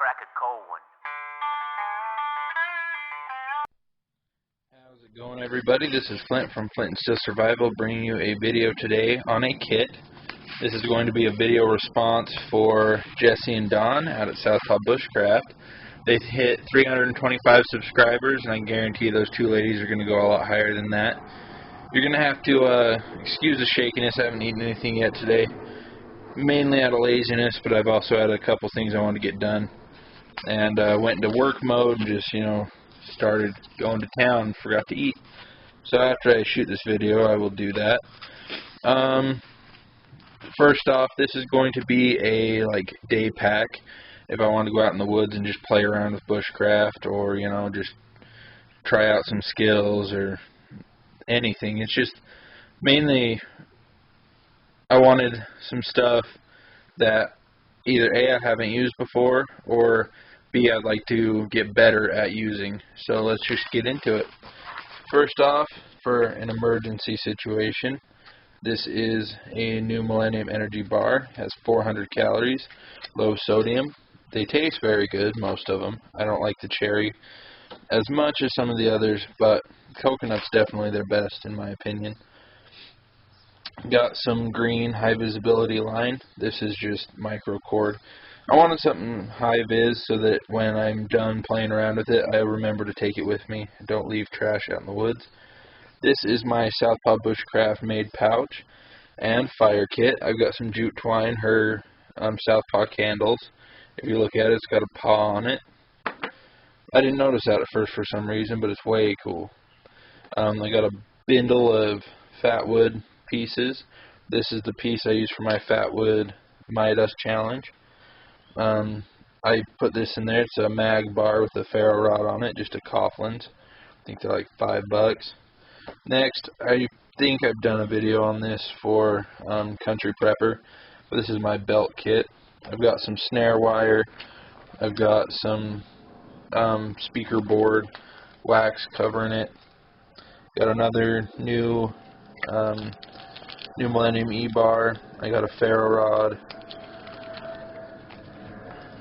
crack a cold one. How's it going, everybody? This is Flint from Flint and Still Survival, bringing you a video today on a kit. This is going to be a video response for Jessie and Dawn out at Southpaw Bushcraft. They've hit 325 subscribers, and I guarantee those two ladies are going to go a lot higher than that. You're going to have to excuse the shakiness. I haven't eaten anything yet today, mainly out of laziness, but I've also had a couple things I wanted to get done. And went into work mode and just, started going to town and forgot to eat. So after I shoot this video, I will do that. First off, this is going to be a day pack if I want to go out in the woods and just play around with bushcraft, or just try out some skills or anything. It's just mainly I wanted some stuff that either A, I haven't used before, or B, I'd like to get better at using. So let's just get into it. First off, for an emergency situation, this is a New Millennium Energy bar. It has 400 calories, low sodium. They taste very good, most of them. I don't like the cherry as much as some of the others, but coconut's definitely their best in my opinion. Got some green high visibility line. This is just micro cord. I wanted something high vis so that when I'm done playing around with it, I remember to take it with me. Don't leave trash out in the woods. This is my Southpaw Bushcraft made pouch and fire kit. I've got some jute twine, her Southpaw candles. If you look at it, it's got a paw on it. I didn't notice that at first for some reason, but it's way cool. I got a bindle of fat wood pieces. This is the piece I use for my fat wood Midas challenge. I put this in there. It's a mag bar with a ferro rod on it, just a Coughlin's. I think they're like $5. Next, I think I've done a video on this for Country Prepper, but this is my belt kit. I've got some snare wire. I've got some speaker board wax covering it. Got another new Millennium E-bar. I got a ferro rod.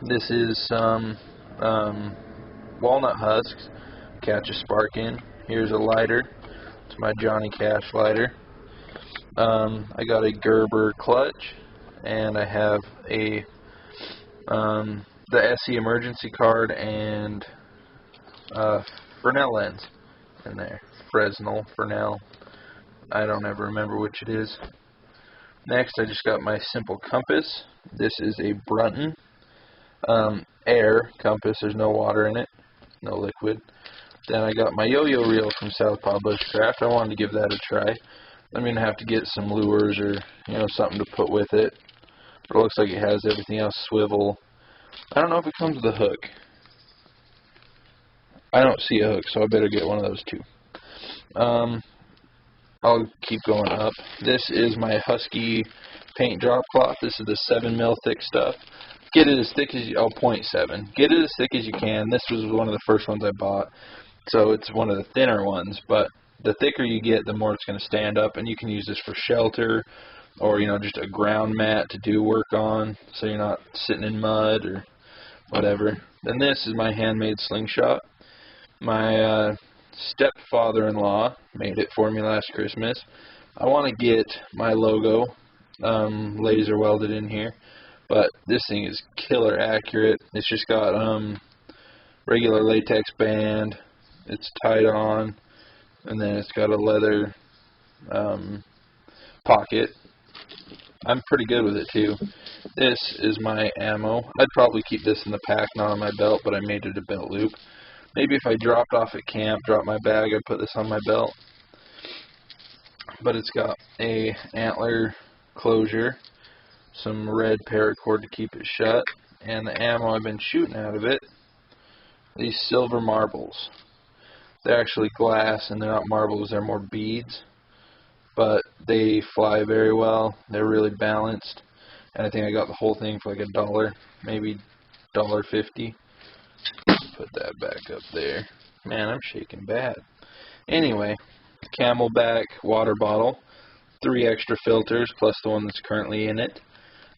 This is some walnut husks. Catch a spark in. Here's a lighter. It's my Johnny Cash lighter. I got a Gerber clutch, and I have a the Essie emergency card and Fresnel lens in there. Fresnel, Fresnel. I don't ever remember which it is. Next, I just got my simple compass. This is a Brunton air compass. There's no water in it, no liquid. Then I got my yo-yo reel from Southpaw Bushcraft. I wanted to give that a try. I'm going to have to get some lures or something to put with it. But it looks like it has everything else. Swivel. I don't know if it comes with a hook. I don't see a hook, so I better get one of those too. I'll keep going up. This is my Husky paint drop cloth. This is the 7mm thick stuff. Get it as thick as you, 0.7. Get it as thick as you can. This was one of the first ones I bought, so it's one of the thinner ones, but the thicker you get, the more it's going to stand up, and you can use this for shelter, or just a ground mat to do work on, so you're not sitting in mud or whatever. Then this is my handmade slingshot. My stepfather-in-law made it for me last Christmas. I want to get my logo laser welded in here, but this thing is killer accurate. It's just got regular latex band. It's tied on, and then it's got a leather pocket. I'm pretty good with it too. This is my ammo. I'd probably keep this in the pack, not on my belt, but I made it a belt loop. Maybe if I dropped off at camp, dropped my bag, I'd put this on my belt. But it's got a antler closure, some red paracord to keep it shut, and the ammo I've been shooting out of it, these silver marbles. They're actually glass, and they're not marbles, they're more beads, but they fly very well. They're really balanced, and I think I got the whole thing for like $1, maybe $1.50. Put that back up there. Man, I'm shaking bad. Anyway, Camelback water bottle, 3 extra filters plus the one that's currently in it.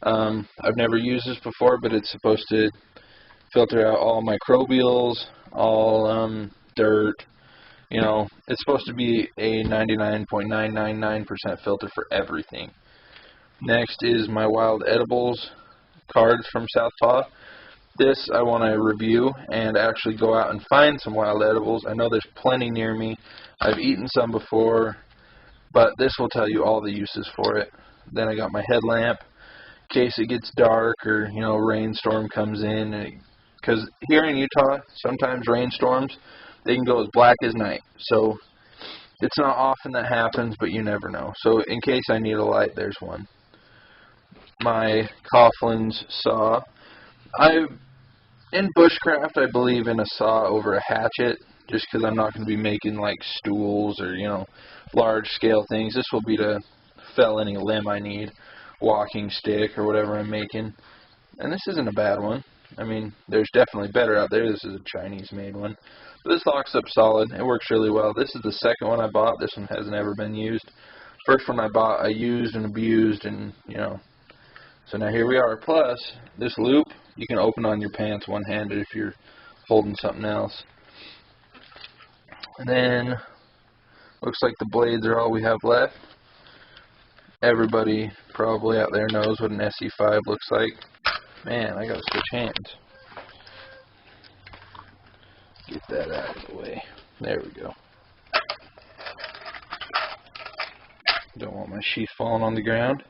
I've never used this before, but it's supposed to filter out all microbials, all dirt. You know, it's supposed to be a 99.999% filter for everything. Next is my wild edibles cards from Southpaw. This I want to review and actually go out and find some wild edibles. I know there's plenty near me. I've eaten some before, but this will tell you all the uses for it. Then I got my headlamp in case it gets dark or, you know, rainstorm comes in. Because here in Utah, sometimes rainstorms, they can go as black as night. So it's not often that happens, but you never know. So in case I need a light, there's one. My Coughlin's saw. In Bushcraft, I believe in a saw over a hatchet, just because I'm not going to be making like stools or, you know, large scale things. This will be to fell any limb I need, walking stick or whatever I'm making. And this isn't a bad one. I mean, there's definitely better out there. This is a Chinese made one. But this locks up solid. It works really well. This is the second one I bought. This one has never been used. First one I bought, I used and abused, and, you know, so now here we are. Plus, this loop, you can open on your pants one-handed if you're holding something else. And then, looks like the blades are all we have left. Everybody probably out there knows what an SE5 looks like. Man, I gotta switch hands. Get that out of the way. There we go. Don't want my sheath falling on the ground.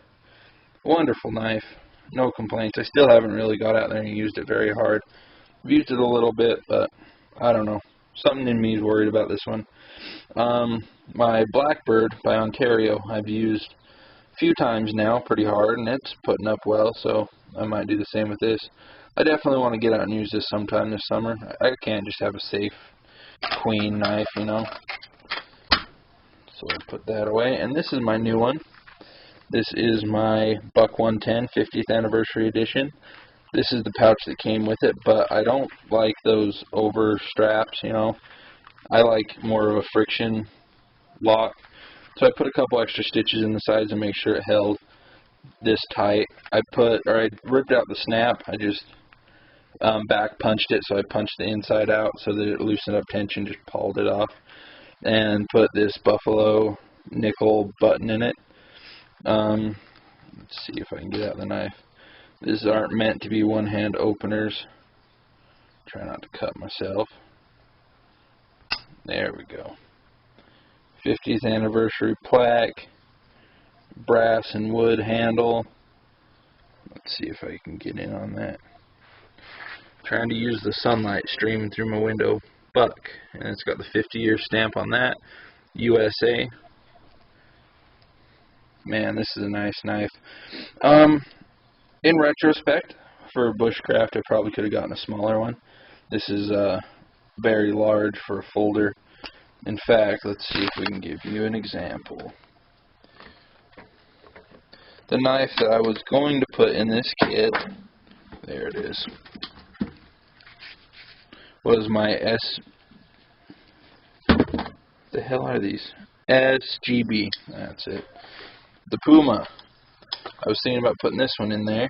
Wonderful knife. No complaints. I still haven't really got out there and used it very hard. I've used it a little bit, but I don't know. Something in me is worried about this one. My Blackbird by Ontario I've used a few times now pretty hard, and it's putting up well, so I might do the same with this. I definitely want to get out and use this sometime this summer. I can't just have a safe queen knife, you know. So I'll put that away. And this is my new one. This is my Buck 110 50th Anniversary Edition. This is the pouch that came with it, but I don't like those over straps, you know. I like more of a friction lock. So I put a couple extra stitches in the sides to make sure it held this tight. I ripped out the snap. I just back punched it, so I punched the inside out so that it loosened up tension, just pulled it off, and put this buffalo nickel button in it. Let's see if I can get out the knife. These aren't meant to be one-hand openers. Try not to cut myself. There we go. 50th anniversary plaque, brass and wood handle. Let's see if I can get in on that. Trying to use the sunlight streaming through my window. Buck, and it's got the 50-year stamp on that. USA. Man, this is a nice knife. In retrospect, for Bushcraft, I probably could have gotten a smaller one. This is very large for a folder. In fact, let's see if we can give you an example. The knife that I was going to put in this kit, there it is, was my the hell are these? SGB, that's it. The Puma. I was thinking about putting this one in there.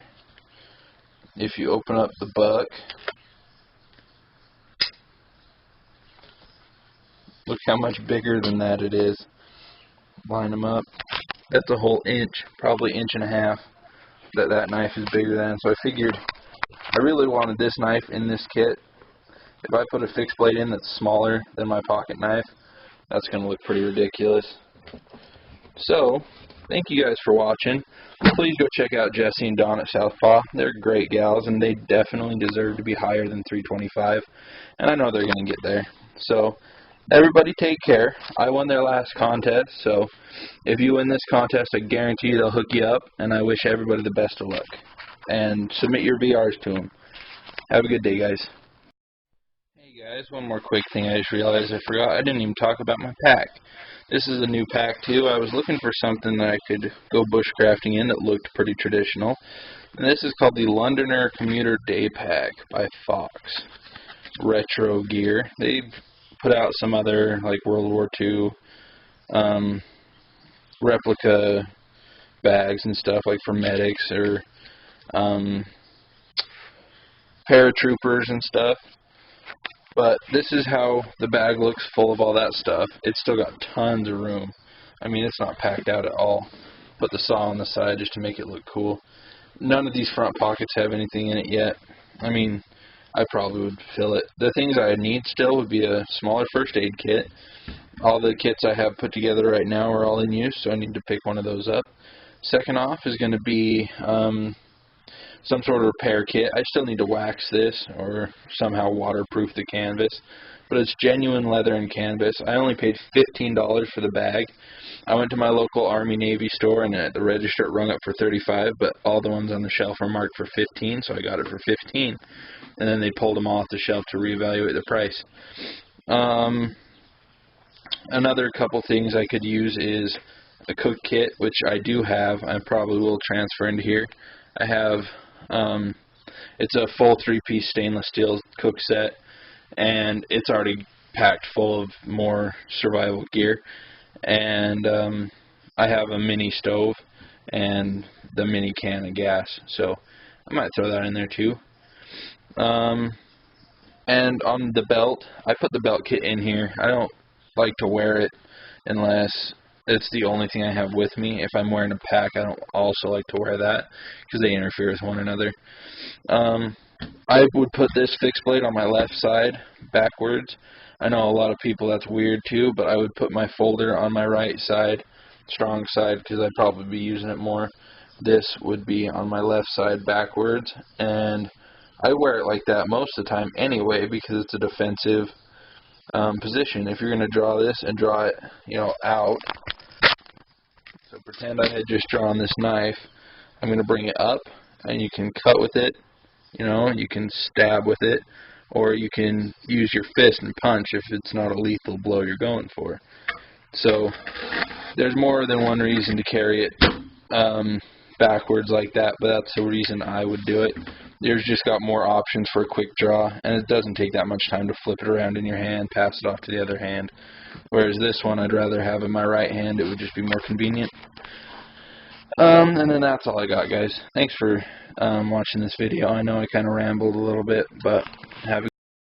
If you open up the Buck, look how much bigger than that it is. Line them up. That's a whole inch, probably inch and a half, that knife is bigger than. So I figured I really wanted this knife in this kit. If I put a fixed blade in that's smaller than my pocket knife, that's going to look pretty ridiculous. So, thank you guys for watching. Please go check out Jessie and Dawn at Southpaw. They're great gals, and they definitely deserve to be higher than 325. And I know they're going to get there. So, everybody take care. I won their last contest, so if you win this contest, I guarantee they'll hook you up, and I wish everybody the best of luck. And submit your VRs to them. Have a good day, guys. Hey guys, one more quick thing I just realized I forgot. I didn't even talk about my pack. This is a new pack too. I was looking for something that I could go bushcrafting in that looked pretty traditional. And this is called the Londoner Commuter Day Pack by Fox Retro Gear. They've put out some other like World War II replica bags and stuff like for medics or paratroopers and stuff. But this is how the bag looks full of all that stuff. It's still got tons of room. I mean, it's not packed out at all. Put the saw on the side just to make it look cool. None of these front pockets have anything in it yet. I mean, I probably would fill it. The things I need still would be a smaller first aid kit. All the kits I have put together right now are all in use, so I need to pick one of those up. Second off is going to be some sort of repair kit. I still need to wax this or somehow waterproof the canvas, but it's genuine leather and canvas. I only paid $15 for the bag. I went to my local Army-Navy store, and at the register it rung up for $35, but all the ones on the shelf are marked for $15, so I got it for $15. And then they pulled them off the shelf to reevaluate the price. Another couple things I could use is a cook kit, which I do have. I probably will transfer into here. I have, it's a full 3-piece stainless steel cook set, and it's already packed full of more survival gear. And I have a mini stove and the mini can of gas, so I might throw that in there too. And on the belt, I put the belt kit in here. I don't like to wear it unless it's the only thing I have with me. If I'm wearing a pack, I don't also like to wear that because they interfere with one another. I would put this fixed blade on my left side backwards. I know a lot of people that's weird too, but I would put my folder on my right side, strong side, because I'd probably be using it more. This would be on my left side backwards, and I wear it like that most of the time anyway because it's a defensive position. If you're going to draw this and draw it, you know, out, so pretend I had just drawn this knife, I'm going to bring it up, and you can cut with it, you know, you can stab with it, or you can use your fist and punch if it's not a lethal blow you're going for. So there's more than one reason to carry it backwards like that, but that's the reason I would do it. There's just got more options for a quick draw, and it doesn't take that much time to flip it around in your hand, pass it off to the other hand. Whereas this one I'd rather have in my right hand. It would just be more convenient. And then that's all I got, guys. Thanks for watching this video. I know I kind of rambled a little bit, but have a